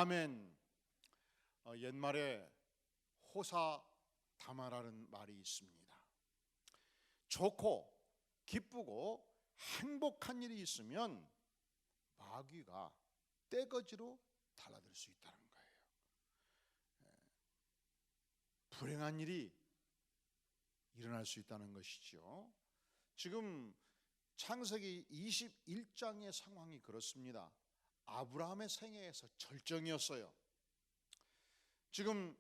아멘. 옛말에 호사다마라는 말이 있습니다. 좋고 기쁘고 행복한 일이 있으면 마귀가 떼거지로 달라들 수 있다는 거예요. 불행한 일이 일어날 수 있다는 것이죠. 지금 창세기 21장의 상황이 그렇습니다. 아브라함의 생애에서 절정이었어요. 지금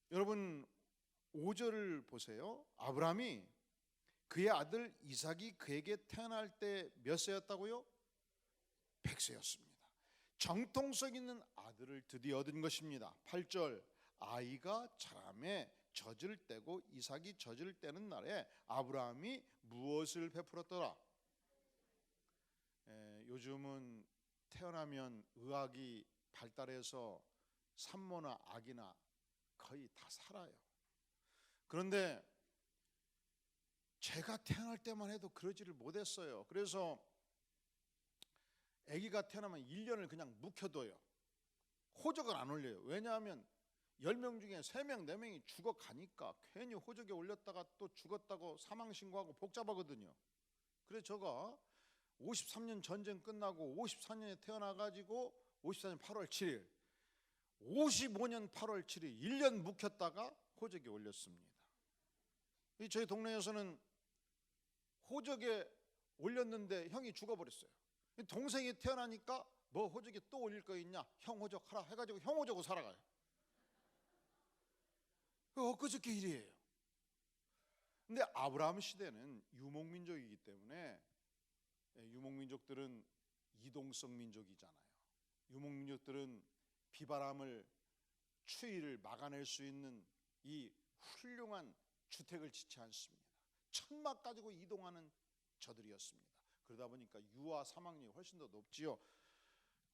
여러분 5절을 보세요. 아브라함이 그의 아들 이삭이 그에게 태어날 때 몇 세였다고요? 100세였습니다. 정통성 있는 아들을 드디어 얻은 것입니다. 8절 아이가 자라매 젖을 떼고 이삭이 젖을 떼는 날에 아브라함이 무엇을 베풀었더라? 요즘은 태어나면 의학이 발달해서 산모나 아기나 거의 다 살아요. 그런데 제가 태어날 때만 해도 그러지를 못했어요. 그래서 아기가 태어나면 1년을 그냥 묵혀둬요. 호적을 안 올려요. 왜냐하면 10명 중에 3명, 4명이 죽어가니까 괜히 호적에 올렸다가 또 죽었다고 사망신고하고 복잡하거든요. 그래서 제가 53년 전쟁 끝나고 54년에 태어나가지고 54년 8월 7일 55년 8월 7일 1년 묵혔다가 호적에 올렸습니다. 저희 동네에서는 호적에 올렸는데 형이 죽어버렸어요. 동생이 태어나니까 뭐 호적에 또 올릴 거 있냐, 형 호적 하라 해가지고 형 호적으로 살아가요. 엊그저께 일이에요. 근데 아브라함 시대는 유목민족이기 때문에, 유목민족들은 이동성 민족이잖아요. 유목민족들은 비바람을, 추위를 막아낼 수 있는 이 훌륭한 주택을 짓지 않습니다. 천막 가지고 이동하는 저들이었습니다. 그러다 보니까 유아 사망률이 훨씬 더 높지요.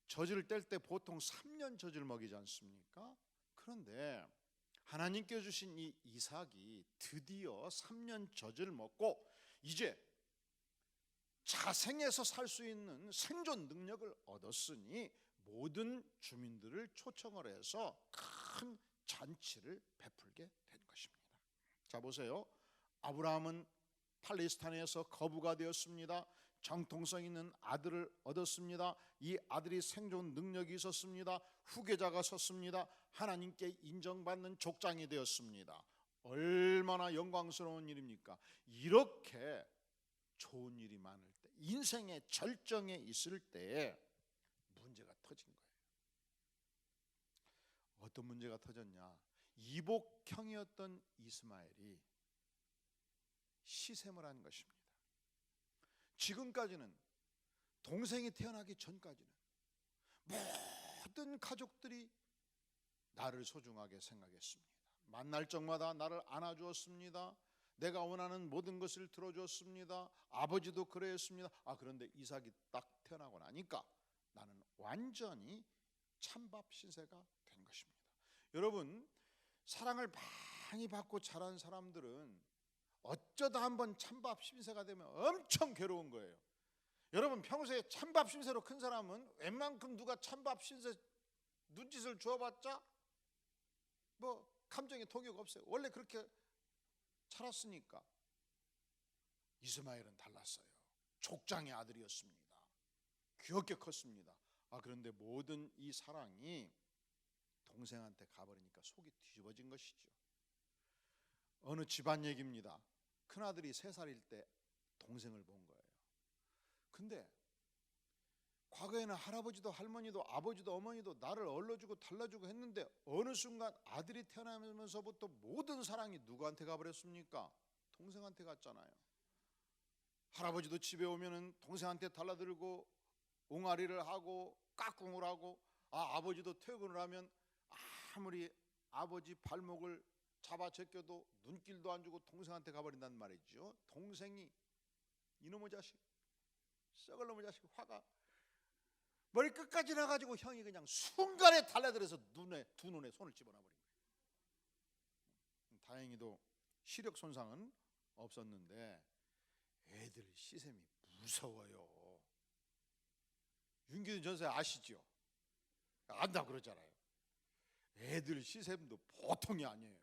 젖을 뗄 때 보통 3년 젖을 먹이지 않습니까? 그런데 하나님께 주신 이 이삭이 드디어 3년 젖을 먹고 이제 자생해서 살 수 있는 생존 능력을 얻었으니 모든 주민들을 초청을 해서 큰 잔치를 베풀게 된 것입니다. 자 보세요. 아브라함은 팔레스타인에서 거부가 되었습니다. 정통성 있는 아들을 얻었습니다. 이 아들이 생존 능력이 있었습니다. 후계자가 섰습니다. 하나님께 인정받는 족장이 되었습니다. 얼마나 영광스러운 일입니까? 이렇게 좋은 일이 많을 때, 인생의 절정에 있을 때에 문제가 터진 거예요. 어떤 문제가 터졌냐? 이복형이었던 이스마엘이 시샘을 한 것입니다. 지금까지는, 동생이 태어나기 전까지는 모든 가족들이 나를 소중하게 생각했습니다. 만날 적마다 나를 안아주었습니다. 내가 원하는 모든 것을 들어줬습니다. 아버지도 그랬습니다. 그런데 이삭이 딱 태어나고 나니까 나는 완전히 찬밥 신세가 된 것입니다. 여러분, 사랑을 많이 받고 자란 사람들은 어쩌다 한번 찬밥 신세가 되면 엄청 괴로운 거예요. 여러분, 평소에 찬밥 신세로 큰 사람은 웬만큼 누가 찬밥 신세 눈짓을 주어봤자 뭐 감정의 통역 없어요. 원래 그렇게 자랐으니까. 이스마엘은 달랐어요. 족장의 아들이었습니다. 귀엽게 컸습니다. 그런데 모든 이 사랑이 동생한테 가버리니까 속이 뒤집어진 것이죠. 어느 집안 얘기입니다. 큰아들이 3살일 때 동생을 본 거예요. 근데 과거에는 할아버지도 할머니도 아버지도 어머니도 나를 얼러주고 달라주고 했는데 어느 순간 아들이 태어나면서부터 모든 사랑이 누구한테 가버렸습니까? 동생한테 갔잖아요. 할아버지도 집에 오면은 동생한테 달라들고 옹알이를 하고 깍꿍을 하고, 아버지도 퇴근을 하면 아무리 아버지 발목을 잡아 제껴도 눈길도 안 주고 동생한테 가버린단 말이죠. 동생이 이놈의 자식, 썩을 놈의 자식, 화가 머리 끝까지 나가지고 형이 그냥 순간에 달라들어서 두 눈에 손을 집어넣어버린 거예요. 다행히도 시력 손상은 없었는데 애들 시샘이 무서워요. 윤기준 전사 아시죠? 안다고 그러잖아요. 애들 시샘도 보통이 아니에요.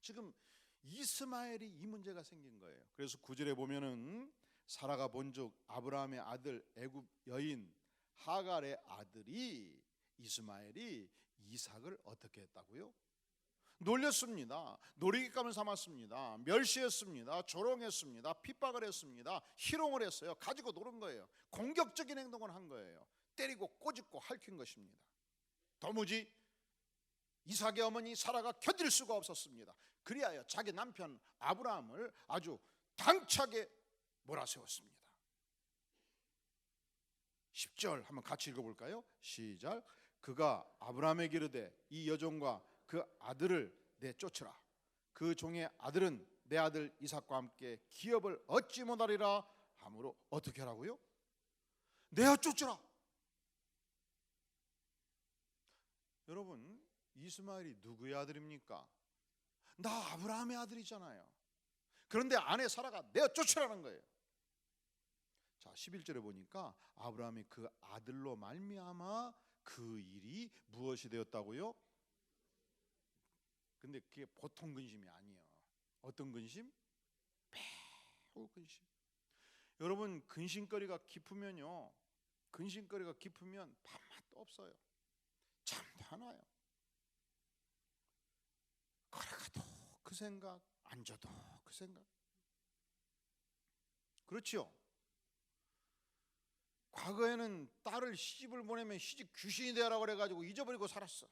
지금 이스마엘이 이 문제가 생긴 거예요. 그래서 9절에 보면은 사라가 본즉 아브라함의 아들 애굽 여인 하갈의 아들이 이스마엘이 이삭을 어떻게 했다고요? 놀렸습니다. 놀이기감을 삼았습니다. 멸시했습니다. 조롱했습니다. 핍박을 했습니다. 희롱을 했어요. 가지고 노는 거예요. 공격적인 행동을 한 거예요. 때리고 꼬집고 핥힌 것입니다. 도무지 이삭의 어머니 사라가 견딜 수가 없었습니다. 그리하여 자기 남편 아브라함을 아주 당차게 몰아세웠습니다. 10절 한번 같이 읽어볼까요? 시작. 그가 아브라함에게 이르되 이 여종과 그 아들을 내쫓으라. 그 종의 아들은 내 아들 이삭과 함께 기업을 얻지 못하리라 하므로 어떻게 하라고요? 내쫓으라. 여러분, 이스마엘이 누구의 아들입니까? 나 아브라함의 아들이잖아요. 그런데 아내 사라가 내쫓으라는 거예요. 자, 11절에 보니까 아브라함이 그 아들로 말미암아 그 일이 무엇이 되었다고요? 근데 그게 보통 근심이 아니에요. 어떤 근심? 매우 근심. 여러분, 근심거리가 깊으면요, 근심거리가 깊으면 밥맛도 없어요. 잠도 안 와요. 걸어가도 그 생각, 앉아도 그 생각. 그렇죠? 과거에는 딸을 시집을 보내면 시집 귀신이 되라고 그래가지고 잊어버리고 살았어.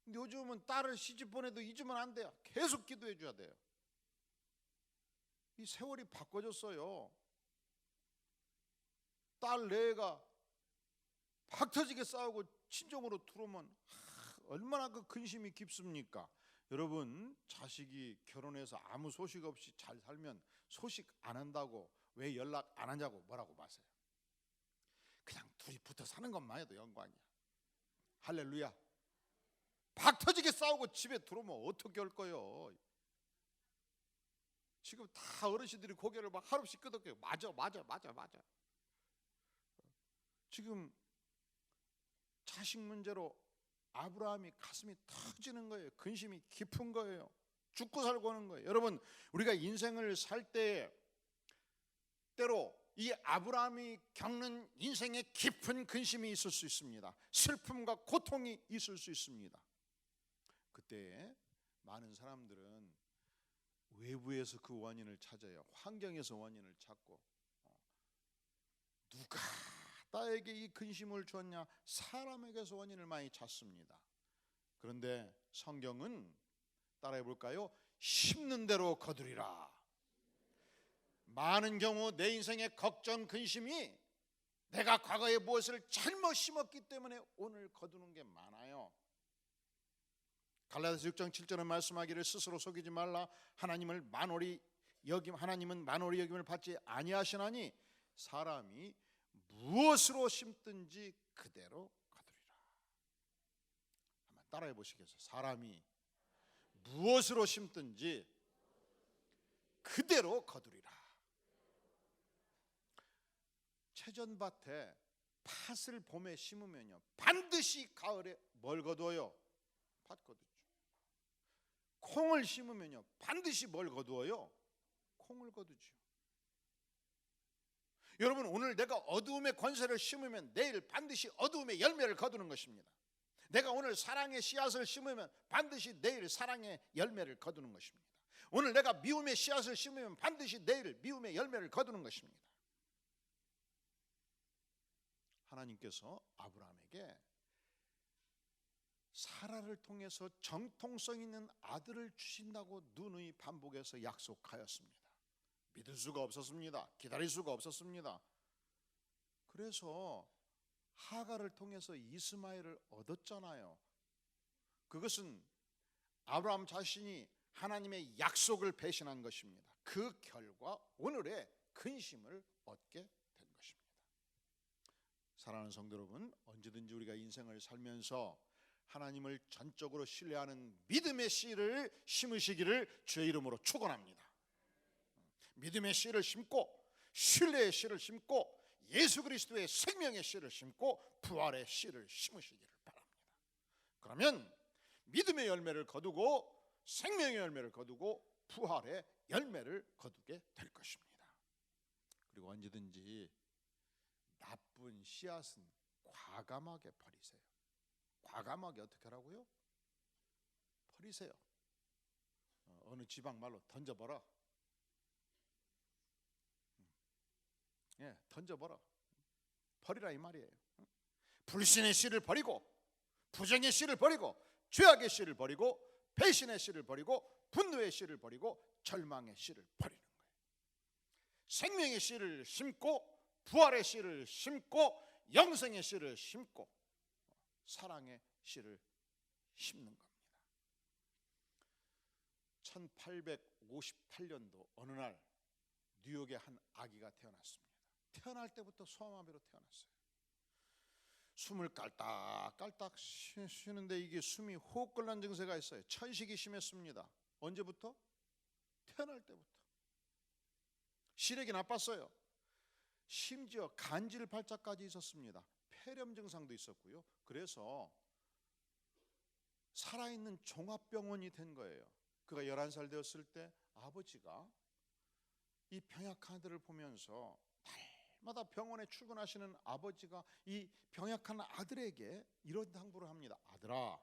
근데 요즘은 딸을 시집 보내도 잊으면 안 돼요. 계속 기도해 줘야 돼요. 이 세월이 바꿔졌어요. 딸 내가 박 터지게 싸우고 친정으로 들어오면 얼마나 그 근심이 깊습니까? 여러분, 자식이 결혼해서 아무 소식 없이 잘 살면 소식 안 한다고 왜 연락 안 하냐고 뭐라고 마세요. 그냥 둘이 붙어 사는 것만 해도 영광이야. 할렐루야. 박 터지게 싸우고 집에 들어오면 어떻게 할 거요? 지금 다 어르신들이 고개를 막 한없이 끄덕여요. 맞아. 지금 자식 문제로 아브라함이 가슴이 터지는 거예요. 근심이 깊은 거예요. 죽고 살고 하는 거예요. 여러분, 우리가 인생을 살 때 때로 이 아브라함이 겪는 인생의 깊은 근심이 있을 수 있습니다. 슬픔과 고통이 있을 수 있습니다. 그때 많은 사람들은 외부에서 그 원인을 찾아요. 환경에서 원인을 찾고, 누가 나에게 이 근심을 줬냐? 사람에게서 원인을 많이 찾습니다. 그런데 성경은 따라해 볼까요? 심는 대로 거두리라. 많은 경우 내 인생의 걱정, 근심이 내가 과거에 무엇을 잘못 심었기 때문에 오늘 거두는 게 많아요. 갈라디아서 6장 7절에 말씀하기를 스스로 속이지 말라. 하나님은 만홀히 여김을 받지 아니하시나니 사람이 무엇으로 심든지 그대로 거두리라. 한번 따라해 보시겠어요? 사람이 무엇으로 심든지 그대로 거두리라. 채전밭에 팥을 봄에 심으면요, 반드시 가을에 뭘 거두어요? 팥 거두죠. 콩을 심으면요, 반드시 뭘 거두어요? 콩을 거두죠. 여러분, 오늘 내가 어두움의 권세를 심으면 내일 반드시 어두움의 열매를 거두는 것입니다. 내가 오늘 사랑의 씨앗을 심으면 반드시 내일 사랑의 열매를 거두는 것입니다. 오늘 내가 미움의 씨앗을 심으면 반드시 내일 미움의 열매를 거두는 것입니다. 하나님께서 아브라함에게 사라를 통해서 정통성 있는 아들을 주신다고 누누이 반복해서 약속하였습니다. 믿을 수가 없었습니다. 기다릴 수가 없었습니다. 그래서 하갈을 통해서 이스마엘을 얻었잖아요. 그것은 아브라함 자신이 하나님의 약속을 배신한 것입니다. 그 결과 오늘의 근심을 얻게 된 것입니다. 사랑하는 성도 여러분, 언제든지 우리가 인생을 살면서 하나님을 전적으로 신뢰하는 믿음의 씨를 심으시기를 주의 이름으로 축원합니다. 믿음의 씨를 심고 신뢰의 씨를 심고 예수 그리스도의 생명의 씨를 심고 부활의 씨를 심으시기를 바랍니다. 그러면 믿음의 열매를 거두고 생명의 열매를 거두고 부활의 열매를 거두게 될 것입니다. 그리고 언제든지 나쁜 씨앗은 과감하게 버리세요. 과감하게 어떻게 하라고요? 버리세요. 어느 지방 말로 던져버려. 던져버려. 버리라 이 말이에요. 불신의 씨를 버리고, 부정의 씨를 버리고, 죄악의 씨를 버리고, 배신의 씨를 버리고, 분노의 씨를 버리고, 절망의 씨를 버리는 거예요. 생명의 씨를 심고, 부활의 씨를 심고, 영생의 씨를 심고, 사랑의 씨를 심는 겁니다. 1858년도 어느 날 뉴욕에 한 아기가 태어났습니다. 태어날 때부터 소아마비로 태어났어요. 숨을 깔딱깔딱 쉬는데 이게 숨이 호흡곤란 증세가 있어요. 천식이 심했습니다. 언제부터? 태어날 때부터. 시력이 나빴어요. 심지어 간질 발작까지 있었습니다. 폐렴 증상도 있었고요. 그래서 살아있는 종합병원이 된 거예요. 그가 11살 되었을 때 아버지가 이 병약한 아들을 보면서 날마다 병원에 출근하시는 아버지가 이 병약한 아들에게 이런 당부를 합니다. 아들아,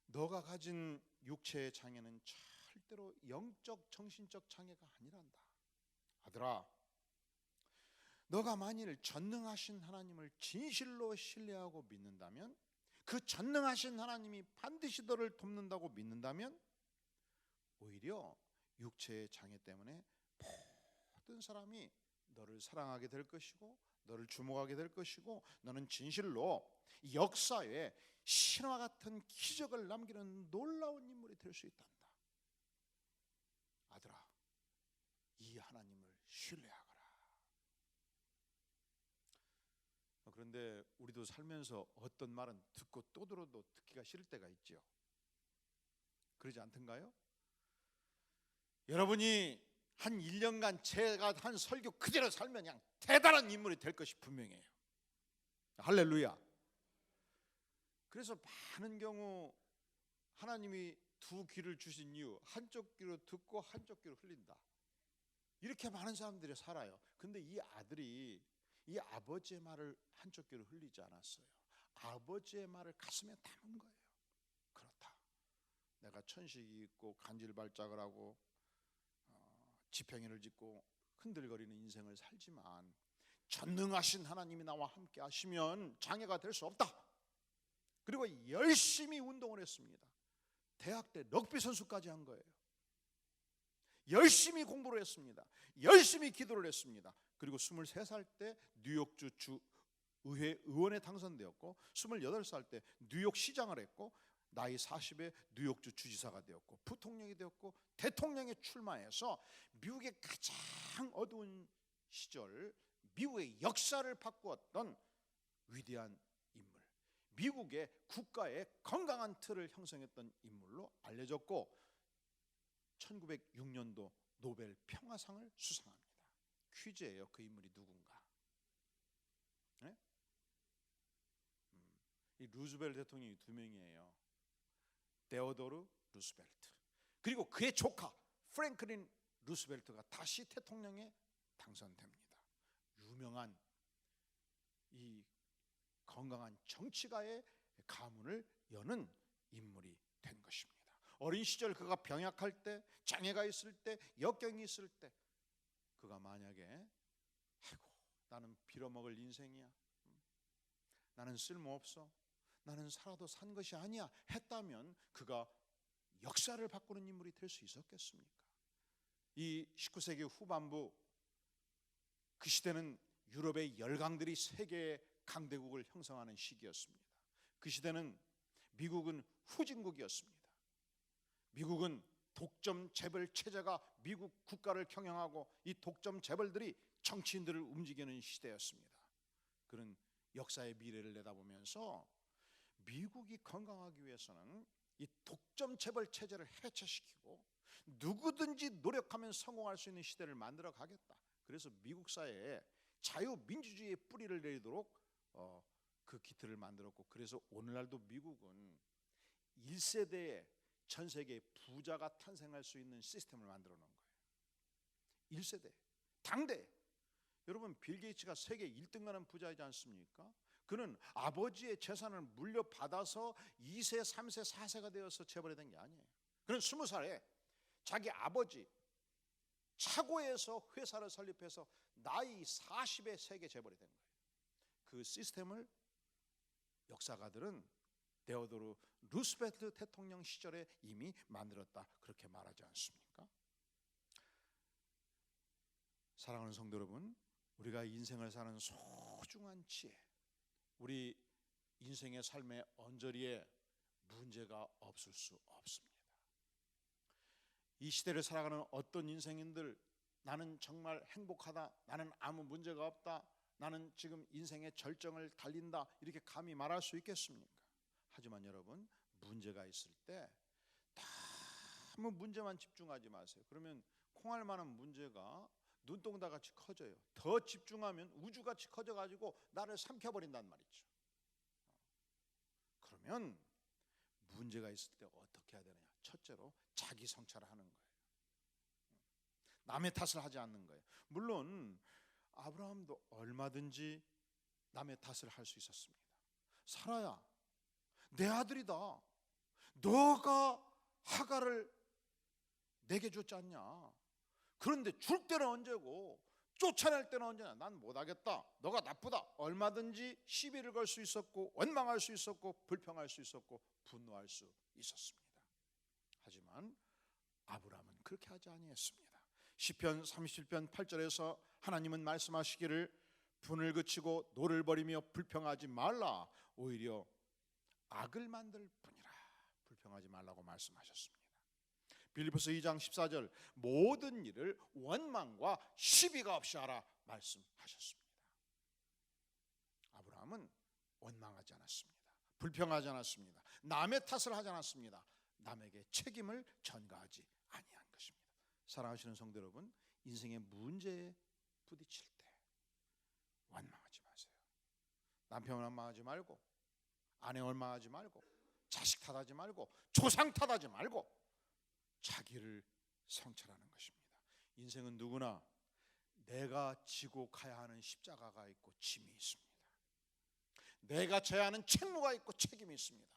너가 가진 육체의 장애는 절대로 영적 정신적 장애가 아니란다. 아들아, 너가 만일 전능하신 하나님을 진실로 신뢰하고 믿는다면, 그 전능하신 하나님이 반드시 너를 돕는다고 믿는다면, 오히려 육체의 장애 때문에 모든 사람이 너를 사랑하게 될 것이고, 너를 주목하게 될 것이고, 너는 진실로 역사에 신화 같은 기적을 남기는 놀라운 인물이 될 수 있단다. 아들아, 이 하나님을 신뢰하거라. 그런데 우리도 살면서 어떤 말은 듣고 또 들어도 듣기가 싫을 때가 있죠. 그러지 않던가요? 여러분이 한 1년간 제가 한 설교 그대로 살면 그냥 대단한 인물이 될 것이 분명해요. 할렐루야. 그래서 많은 경우 하나님이 두 귀를 주신 이유, 한쪽 귀로 듣고 한쪽 귀로 흘린다. 이렇게 많은 사람들이 살아요. 근데 이 아들이 이 아버지의 말을 한쪽 귀로 흘리지 않았어요. 아버지의 말을 가슴에 담은 거예요. 그렇다. 내가 천식이 있고 간질발작을 하고 지팡이를 짚고 흔들거리는 인생을 살지만 전능하신 하나님이 나와 함께 하시면 장애가 될 수 없다. 그리고 열심히 운동을 했습니다. 대학 때 럭비 선수까지 한 거예요. 열심히 공부를 했습니다. 열심히 기도를 했습니다. 그리고 23살 때 뉴욕주 주의회 의원에 당선되었고, 28살 때 뉴욕 시장을 했고, 나이 40에 뉴욕주 주지사가 되었고, 부통령이 되었고, 대통령에 출마해서 미국의 가장 어두운 시절 미국의 역사를 바꾸었던 위대한 인물, 미국의 국가의 건강한 틀을 형성했던 인물로 알려졌고, 1906년도 노벨 평화상을 수상합니다. 퀴즈예요. 그 인물이 누군가? 네? 이 루즈벨트 대통령이 두 명이에요. 데오도르 루스벨트, 그리고 그의 조카 프랭클린 루스벨트가 다시 대통령에 당선됩니다. 유명한 이 건강한 정치가의 가문을 여는 인물이 된 것입니다. 어린 시절 그가 병약할 때, 장애가 있을 때, 역경이 있을 때, 그가 만약에 아이고 나는 빌어먹을 인생이야, 나는 쓸모없어, 나는 살아도 산 것이 아니야 했다면 그가 역사를 바꾸는 인물이 될 수 있었겠습니까? 이 19세기 후반부, 그 시대는 유럽의 열강들이 세계의 강대국을 형성하는 시기였습니다. 그 시대는 미국은 후진국이었습니다. 미국은 독점 재벌 체제가 미국 국가를 경영하고, 이 독점 재벌들이 정치인들을 움직이는 시대였습니다. 그런 역사의 미래를 내다보면서 미국이 건강하기 위해서는 이 독점 재벌 체제를 해체시키고 누구든지 노력하면 성공할 수 있는 시대를 만들어 가겠다. 그래서 미국 사회에 자유민주주의의 뿌리를 내리도록 그 기틀을 만들었고, 그래서 오늘날도 미국은 1세대에 전 세계 부자가 탄생할 수 있는 시스템을 만들어 놓은 거예요. 1세대 당대. 여러분, 빌 게이츠가 세계 1등하는 부자이지 않습니까? 그는 아버지의 재산을 물려받아서 2세, 3세, 4세가 되어서 재벌이 된 게 아니에요. 그는 20살에 자기 아버지 차고에서 회사를 설립해서 나이 40에 세계 재벌이 된 거예요. 그 시스템을 역사가들은 데오도르 루스벨트 대통령 시절에 이미 만들었다, 그렇게 말하지 않습니까? 사랑하는 성도 여러분, 우리가 인생을 사는 소중한 지혜, 우리 인생의 삶의 언저리에 문제가 없을 수 없습니다. 이 시대를 살아가는 어떤 인생인들, 나는 정말 행복하다, 나는 아무 문제가 없다, 나는 지금 인생의 절정을 달린다, 이렇게 감히 말할 수 있겠습니까? 하지만 여러분, 문제가 있을 때 너무 문제만 집중하지 마세요. 그러면 콩알만한 문제가 눈동자같이 커져요. 더 집중하면 우주같이 커져가지고 나를 삼켜버린단 말이죠. 그러면 문제가 있을 때 어떻게 해야 되느냐? 첫째로 자기 성찰을 하는 거예요. 남의 탓을 하지 않는 거예요. 물론 아브라함도 얼마든지 남의 탓을 할 수 있었습니다. 사라야, 내 아들이다. 너가 하갈을 내게 줬지 않냐? 그런데 줄 때는 언제고 쫓아낼 때는 언제냐? 난 못하겠다, 너가 나쁘다. 얼마든지 시비를 걸 수 있었고, 원망할 수 있었고, 불평할 수 있었고, 분노할 수 있었습니다. 하지만 아브라함은 그렇게 하지 아니했습니다. 시편 37편 8절에서 하나님은 말씀하시기를 분을 그치고 노를 버리며 불평하지 말라, 오히려 악을 만들 뿐이라. 불평하지 말라고 말씀하셨습니다. 빌립보서 2장 14절, 모든 일을 원망과 시비가 없이 하라 말씀하셨습니다. 아브라함은 원망하지 않았습니다. 불평하지 않았습니다. 남의 탓을 하지 않았습니다. 남에게 책임을 전가하지 아니한 것입니다. 사랑하시는 성도 여러분, 인생의 문제에 부딪힐 때 원망하지 마세요. 남편 원망하지 말고, 아내 원망하지 말고, 자식 탓하지 말고, 조상 탓하지 말고 자기를 성찰하는 것입니다. 인생은 누구나 내가 지고 가야 하는 십자가가 있고 짐이 있습니다. 내가 져야 하는 책무가 있고 책임이 있습니다.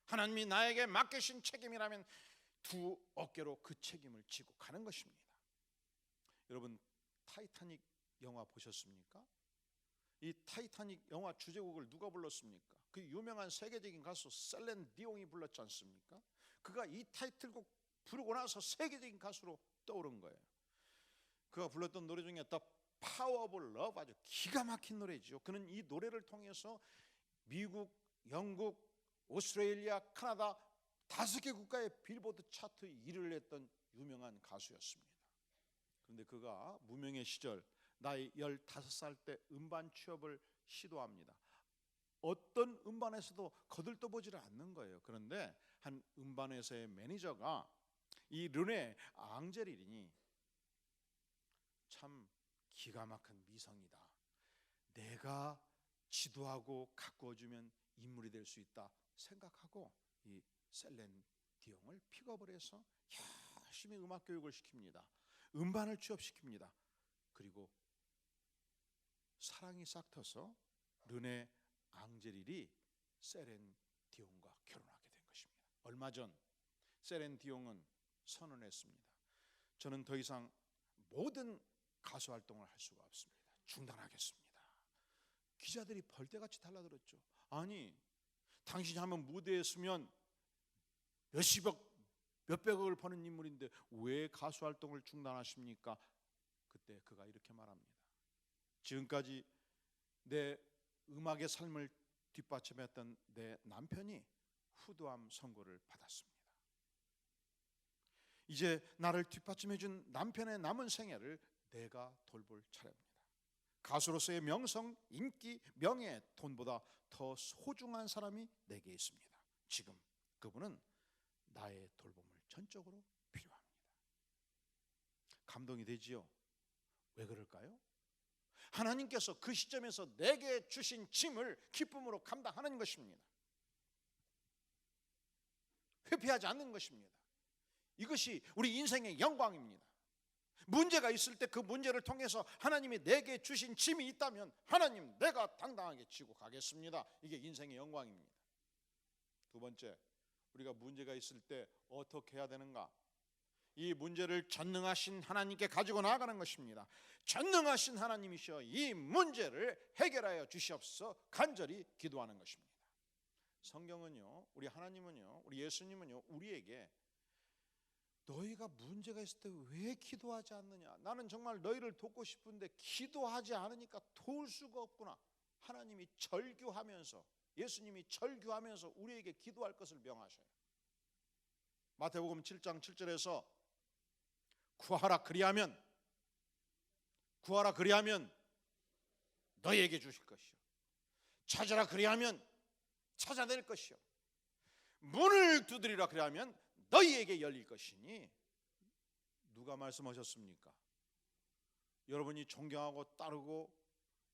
하나님이 나에게 맡기신 책임이라면 두 어깨로 그 책임을 지고 가는 것입니다. 여러분, 타이타닉 영화 보셨습니까? 이 타이타닉 영화 주제곡을 누가 불렀습니까? 그 유명한 세계적인 가수 셀렌 디옹이 불렀지 않습니까? 그가 이 타이틀곡 부르고 나서 세계적인 가수로 떠오른 거예요. 그가 불렀던 노래 중에 The Power of Love, 아주 기가 막힌 노래죠. 그는 이 노래를 통해서 미국, 영국, 오스트레일리아, 카나다 5개 국가의 빌보드 차트 1위를 했던 유명한 가수였습니다. 그런데 그가 무명의 시절 나이 15살 때 음반 취업을 시도합니다. 어떤 음반에서도 거들떠보지를 않는 거예요. 그런데 한 음반회사의 매니저가 이 르네 앙제릴이 참 기가 막힌 미성이다, 내가 지도하고 가꾸어주면 인물이 될 수 있다 생각하고 이 셀렌 디옹을 픽업을 해서 열심히 음악 교육을 시킵니다. 음반을 취업시킵니다. 그리고 사랑이 싹 터서 르네 앙제릴이 셀렌 디옹과 결혼하게 된 것입니다. 얼마 전 셀렌 디옹은 선언했습니다. 저는 더 이상 모든 가수 활동을 할 수가 없습니다. 중단하겠습니다. 기자들이 벌떼같이 달라들었죠. 아니, 당신이 한번 무대에 서면 몇십억, 몇백억을 버는 인물인데 왜 가수 활동을 중단하십니까? 그때 그가 이렇게 말합니다. 지금까지 내 음악의 삶을 뒷받침했던 내 남편이 후두암 선고를 받았습니다. 이제 나를 뒷받침해준 남편의 남은 생애를 내가 돌볼 차례입니다. 가수로서의 명성, 인기, 명예, 돈보다 더 소중한 사람이 내게 있습니다. 지금 그분은 나의 돌봄을 전적으로 필요합니다. 감동이 되지요? 왜 그럴까요? 하나님께서 그 시점에서 내게 주신 짐을 기쁨으로 감당하는 것입니다. 회피하지 않는 것입니다. 이것이 우리 인생의 영광입니다. 문제가 있을 때 그 문제를 통해서 하나님이 내게 주신 짐이 있다면 하나님, 내가 당당하게 지고 가겠습니다. 이게 인생의 영광입니다. 두 번째, 우리가 문제가 있을 때 어떻게 해야 되는가? 이 문제를 전능하신 하나님께 가지고 나아가는 것입니다. 전능하신 하나님이시여 이 문제를 해결하여 주시옵소서 간절히 기도하는 것입니다. 성경은요, 우리 하나님은요, 우리 예수님은요, 우리에게 너희가 문제가 있을 때 왜 기도하지 않느냐? 나는 정말 너희를 돕고 싶은데 기도하지 않으니까 도울 수가 없구나. 하나님이 절규하면서, 예수님이 절규하면서 우리에게 기도할 것을 명하셔요. 마태복음 7장 7절에서 구하라 그리하면 너희에게 주실 것이요, 찾으라 그리하면 찾아낼 것이요, 문을 두드리라 그리하면 너희에게 열릴 것이니. 누가 말씀하셨습니까? 여러분이 존경하고 따르고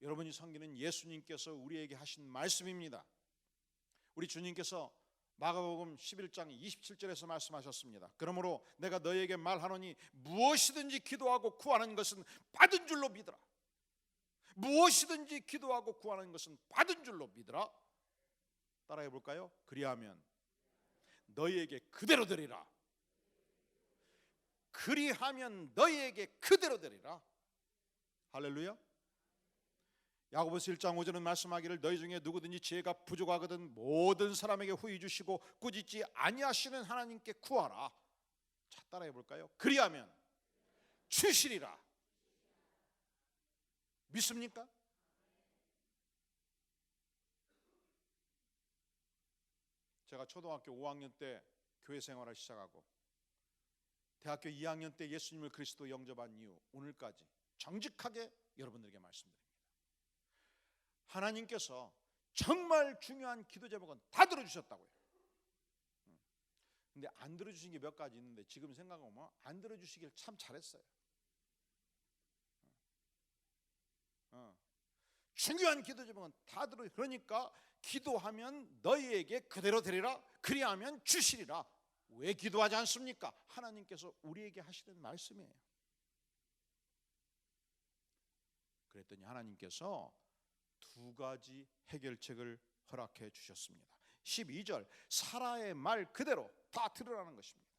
여러분이 섬기는 예수님께서 우리에게 하신 말씀입니다. 우리 주님께서 마가복음 11장 27절에서 말씀하셨습니다. 그러므로 내가 너희에게 말하노니 무엇이든지 기도하고 구하는 것은 받은 줄로 믿으라. 무엇이든지 기도하고 구하는 것은 받은 줄로 믿으라. 따라해 볼까요? 그리하면 너희에게 그대로 되리라. 그리하면 너희에게 그대로 되리라. 할렐루야. 야고보서 1장 5절은 말씀하기를 너희 중에 누구든지 지혜가 부족하거든 모든 사람에게 후히 주시고 꾸짖지 아니하시는 하나님께 구하라. 자, 따라해 볼까요? 그리하면 주시리라. 믿습니까? 제가 초등학교 5학년 때 교회 생활을 시작하고 대학교 2학년 때 예수님을 그리스도 영접한 이후 오늘까지 정직하게 여러분들에게 말씀드립니다. 하나님께서 정말 중요한 기도 제목은 다 들어주셨다고요. 근데 안 들어주신 게 몇 가지 있는데 지금 생각하면 안 들어주시길 참 잘했어요. 중요한 기도 제목은 다 들어. 그러니까 기도하면 너희에게 그대로 되리라. 그리하면 주시리라. 왜 기도하지 않습니까? 하나님께서 우리에게 하시는 말씀이에요. 그랬더니 하나님께서 두 가지 해결책을 허락해 주셨습니다. 12절 사라의 말 그대로 다 들으라는 것입니다.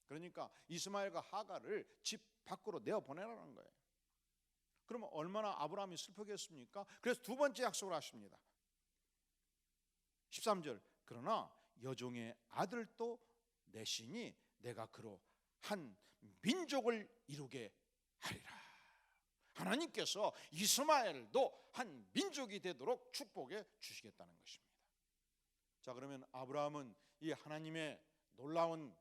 그러니까 이스마엘과 하갈을 집 밖으로 내어보내라는 거예요. 그러면 얼마나 아브라함이 슬프겠습니까? 그래서 두 번째 약속을 하십니다. 13절 그러나 여종의 아들도 내시니 내가 그로 한 민족을 이루게 하리라. 하나님께서 이스마엘도 한 민족이 되도록 축복해 주시겠다는 것입니다. 자, 그러면 아브라함은 이 하나님의 놀라운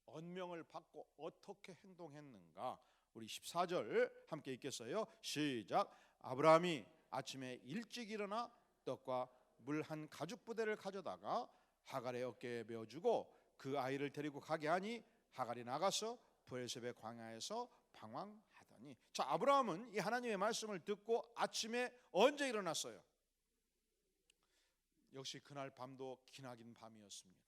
언명을 받고 어떻게 행동했는가? 우리 14절 함께 읽겠어요. 시작. 아브라함이 아침에 일찍 일어나 떡과 물 한 가죽 부대를 가져다가 하갈의 어깨에 메어주고 그 아이를 데리고 가게 하니 하갈이 나가서 브엘세베 광야에서 방황하더니. 자, 아브라함은 이 하나님의 말씀을 듣고 아침에 언제 일어났어요? 역시 그날 밤도 기나긴 밤이었습니다.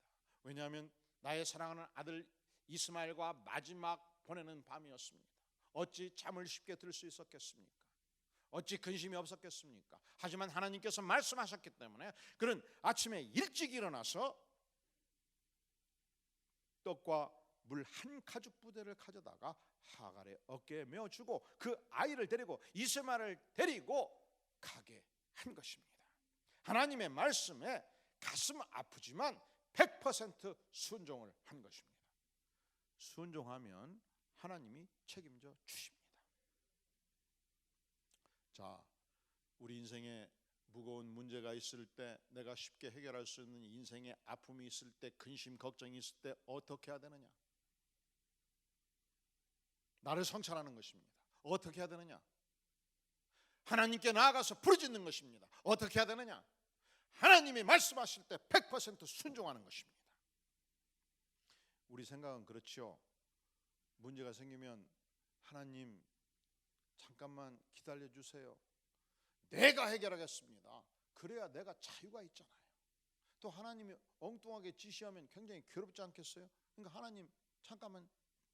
왜냐하면 나의 사랑하는 아들 이스마엘과 마지막 보내는 밤이었습니다. 어찌 잠을 쉽게 들 수 있었겠습니까? 어찌 근심이 없었겠습니까? 하지만 하나님께서 말씀하셨기 때문에 그는 아침에 일찍 일어나서 떡과 물 한 가죽 부대를 가져다가 하갈의 어깨에 메어주고 그 아이를 데리고 이스마엘을 데리고 가게 한 것입니다. 하나님의 말씀에 가슴 아프지만 100% 순종을 한 것입니다. 순종하면 하나님이 책임져 주십니다. 자, 우리 인생에 무거운 문제가 있을 때, 내가 쉽게 해결할 수 있는 인생의 아픔이 있을 때, 근심 걱정이 있을 때 어떻게 해야 되느냐? 나를 성찰하는 것입니다. 어떻게 해야 되느냐? 하나님께 나아가서 부르짖는 것입니다. 어떻게 해야 되느냐? 하나님이 말씀하실 때 100% 순종하는 것입니다. 우리 생각은 그렇죠. 문제가 생기면 하나님 잠깐만 기다려 주세요. 내가 해결하겠습니다. 그래야 내가 자유가 있잖아요. 또 하나님이 엉뚱하게 지시하면 굉장히 괴롭지 않겠어요? 그러니까 하나님 잠깐만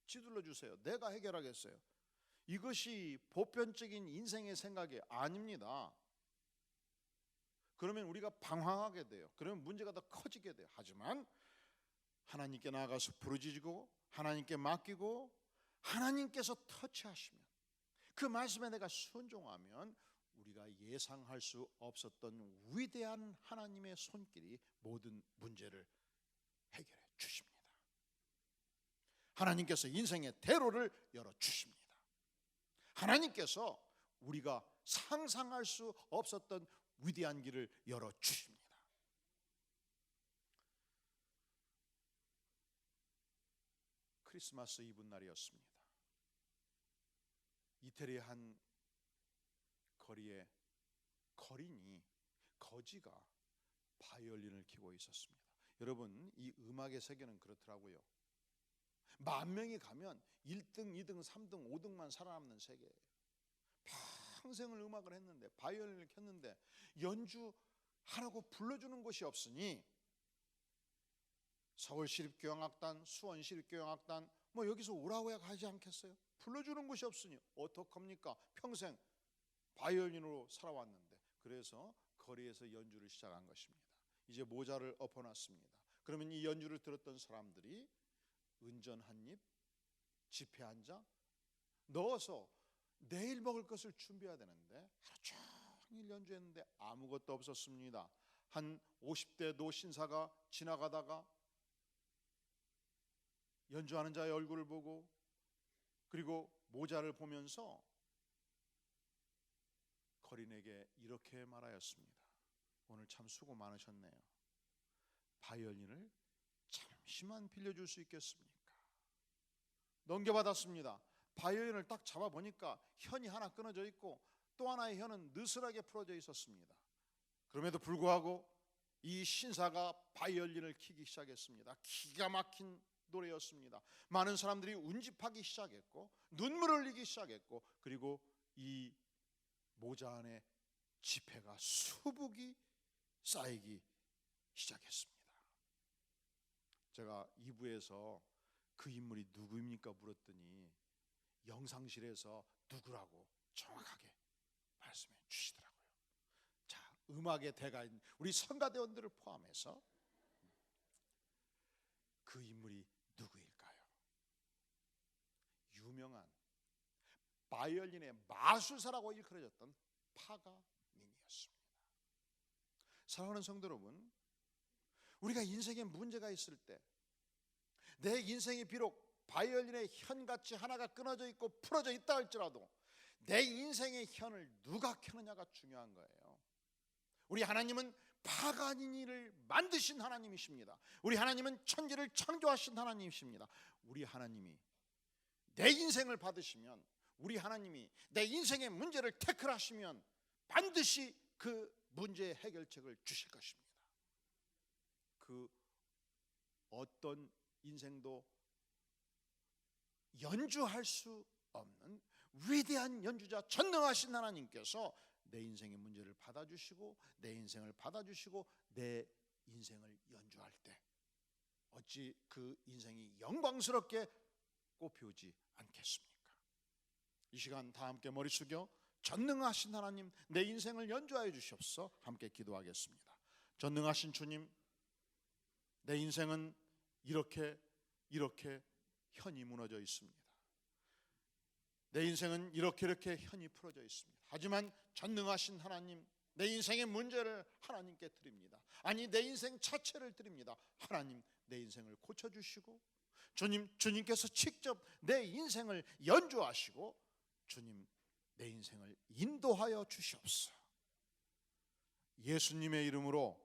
지둘러 주세요. 내가 해결하겠어요. 이것이 보편적인 인생의 생각이 아닙니다. 그러면 우리가 방황하게 돼요. 그러면 문제가 더 커지게 돼요. 하지만 하나님께 나아가서 부르짖고 하나님께 맡기고 하나님께서 터치하시면, 그 말씀에 내가 순종하면 우리가 예상할 수 없었던 위대한 하나님의 손길이 모든 문제를 해결해 주십니다. 하나님께서 인생의 대로를 열어주십니다. 하나님께서 우리가 상상할 수 없었던 위대한 길을 열어주십니다. 크리스마스 이브날이었습니다. 이태리의 한 거리에 거지가 바이올린을 켜고 있었습니다. 여러분, 이 음악의 세계는 그렇더라고요. 10,000명이 가면 1등, 2등, 3등, 5등만 살아남는 세계예요. 평생을 음악을 했는데, 바이올린을 켰는데 연주하라고 불러주는 곳이 없으니 서울시립교향악단, 수원시립교향악단 여기서 오라고 하지 않겠어요? 불러주는 곳이 없으니 어떡합니까? 평생 바이올린으로 살아왔는데. 그래서 거리에서 연주를 시작한 것입니다. 이제 모자를 엎어놨습니다. 그러면 이 연주를 들었던 사람들이 은전 한 입, 지폐 한 장 넣어서 내일 먹을 것을 준비해야 되는데 하루 종일 연주했는데 아무것도 없었습니다. 한 50대 노신사가 지나가다가 연주하는 자의 얼굴을 보고 그리고 모자를 보면서 거린에게 이렇게 말하였습니다. 오늘 참 수고 많으셨네요. 바이올린을 잠시만 빌려줄 수 있겠습니까? 넘겨받았습니다. 바이올린을 딱 잡아보니까 현이 하나 끊어져 있고 또 하나의 현은 느슨하게 풀어져 있었습니다. 그럼에도 불구하고 이 신사가 바이올린을 켜기 시작했습니다. 기가 막힌 노래였습니다. 많은 사람들이 운집하기 시작했고 눈물을 흘리기 시작했고, 그리고 이 모자 안에 지폐가 수북이 쌓이기 시작했습니다. 제가 2부에서 그 인물이 누구입니까 물었더니 영상실에서 누구라고 정확하게 말씀해 주시더라고요. 자, 음악의 대가인 우리 성가대원들을 포함해서 그 인물이 누구일까요? 유명한 바이올린의 마술사라고 일컬어졌던 파가니니였습니다. 사랑하는 성도 여러분, 우리가 인생에 문제가 있을 때, 내 인생이 비록 바이올린의 현같이 하나가 끊어져 있고 풀어져 있다 할지라도 내 인생의 현을 누가 켜느냐가 중요한 거예요. 우리 하나님은 파가니니를 만드신 하나님이십니다. 우리 하나님은 천지를 창조하신 하나님이십니다. 우리 하나님이 내 인생을 받으시면, 우리 하나님이 내 인생의 문제를 태클하시면 반드시 그 문제의 해결책을 주실 것입니다. 그 어떤 인생도 연주할 수 없는 위대한 연주자 전능하신 하나님께서 내 인생의 문제를 받아주시고 내 인생을 받아주시고 내 인생을 연주할 때 어찌 그 인생이 영광스럽게 꽃피우지 않겠습니까? 이 시간 다 함께 머리 숙여 전능하신 하나님, 내 인생을 연주하여 주시옵소서. 함께 기도하겠습니다. 전능하신 주님, 내 인생은 이렇게 현이 무너져 있습니다. 내 인생은 이렇게 현이 풀어져 있습니다. 하지만 전능하신 하나님, 내 인생의 문제를 하나님께 드립니다. 아니, 내 인생 자체를 드립니다. 하나님, 내 인생을 고쳐주시고 주님께서 직접 내 인생을 연주하시고 주님, 내 인생을 인도하여 주시옵소서. 예수님의 이름으로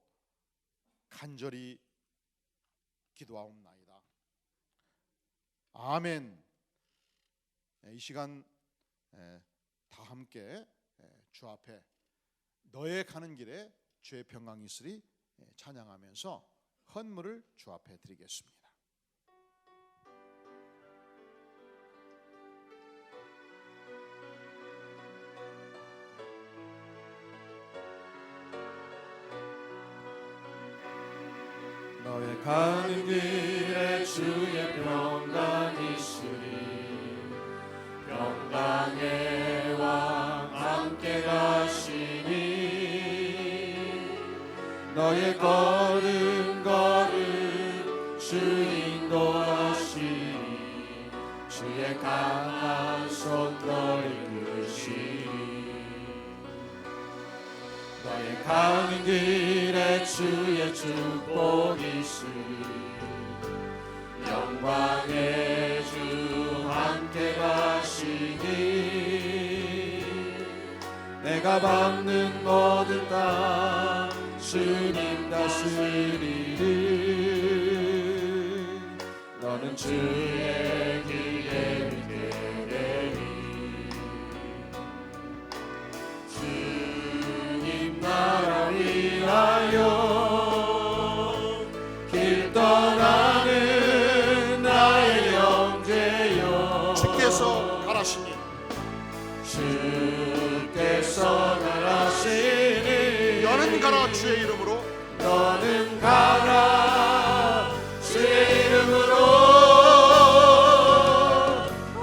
간절히 기도하옵나이다. 아멘. 이 시간 다 함께 주 앞에 너의 가는 길에 주의 평강이 있으리 찬양하면서 헌물을 주 앞에 드리겠습니다. 너의 가는 길에 주의 평강이 있으리. 평강의 왕 함께 가시니 너의 걸음 주 인도하시니 주의 강한 손 너를 이끄시니 너의 가는 길에 주의 축복이 있으리. 영광의 주 함께 가시니 내가 밟는 모든 땅 주님 다스리리. 너는 주의 길에 있게 되리. 주님 나라 위하여 길 떠나는 나의 형제여. 주께서 가라시니 주께서 가라시니 너는 가라 주의 이름으로. 너는 가라 주의 이름으로.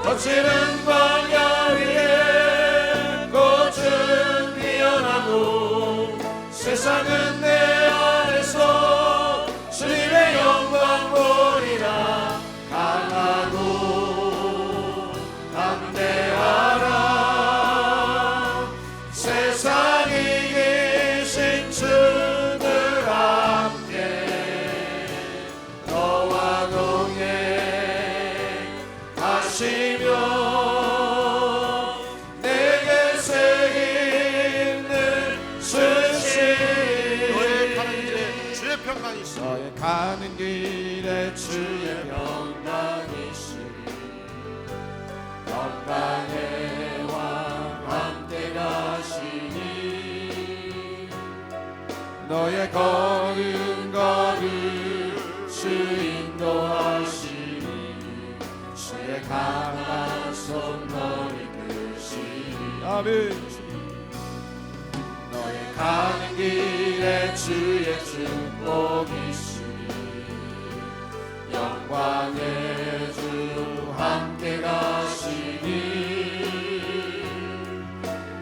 거칠은 광야 위에 꽃은 피어나고 세상은 내 안에서 주님의 영광 보리라. 강하고 담대하라. 세상에 계신 주들 함께 너와 동행하시며 내게 새 힘을 주시니 너의 가는 길에 주의 평강이 있으리. 너의 가는 길에 주의 평강이 있으리. 영광의 왕 함께 가시니 너의 걸음 주 인도하시니 주의 강한 손 너를 이끄시니. 아멘. 너의 가는 길에 주의 축복이 있으니 영광의 주 함께 가시니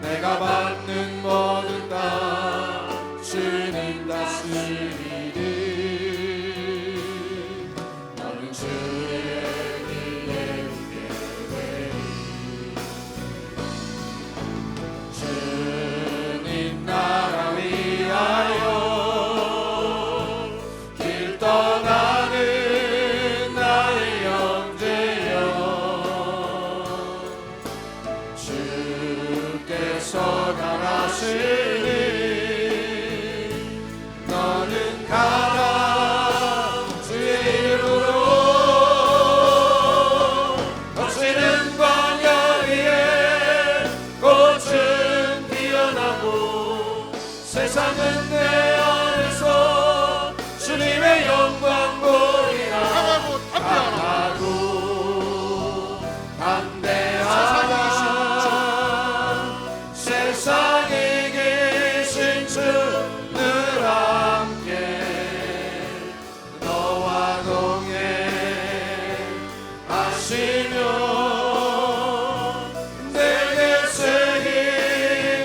내가 받는 모든 땅 주님 다스리니. 너는 주의 길에 있게 되리. 주님 나라 위하여 길 떠나는 나의 형제여. 주께서 가라시니 너는 가라 주의 이름으로. 거칠은 광야 위에 꽃은 피어나고 세상은 내 안에서 주님의 영광 보리라. 강하고 담대하라. 세상에 계신 주들 함께 너와 동행하시며 내게 새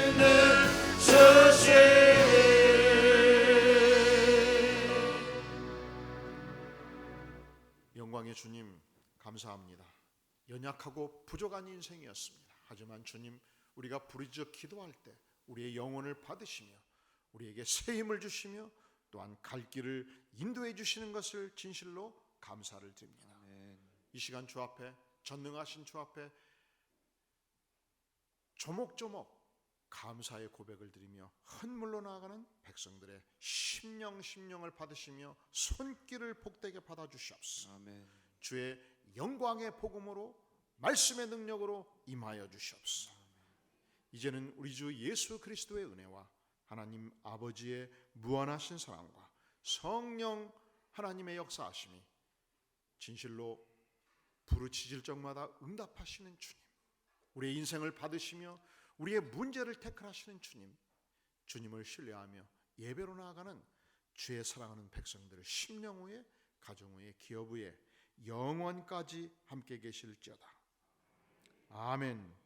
힘을 주시니. 영광의 주님 감사합니다. 연약하고 부족한 인생이었습니다. 하지만 주님, 우리가 부르짖어 기도할 때 우리의 영혼을 받으시며 우리에게 새 힘을 주시며 또한 갈 길을 인도해 주시는 것을 진실로 감사를 드립니다. 이 시간 주 앞에, 전능하신 주 앞에 조목조목 감사의 고백을 드리며 헌물로 나아가는 백성들의 심령을 받으시며 손길을 복되게 받아주시옵소서. 주의 영광의 복음으로 말씀의 능력으로 임하여 주시옵소서. 이제는 우리 주 예수 그리스도의 은혜와 하나님 아버지의 무한하신 사랑과 성령 하나님의 역사하심이 진실로 부르짖을 적마다 응답하시는 주님, 우리의 인생을 받으시며 우리의 문제를 태클하시는 주님, 주님을 신뢰하며 예배로 나아가는 주의 사랑하는 백성들을 심령 후에, 가정 후에, 기업 후에 영원까지 함께 계실지어다. 아멘.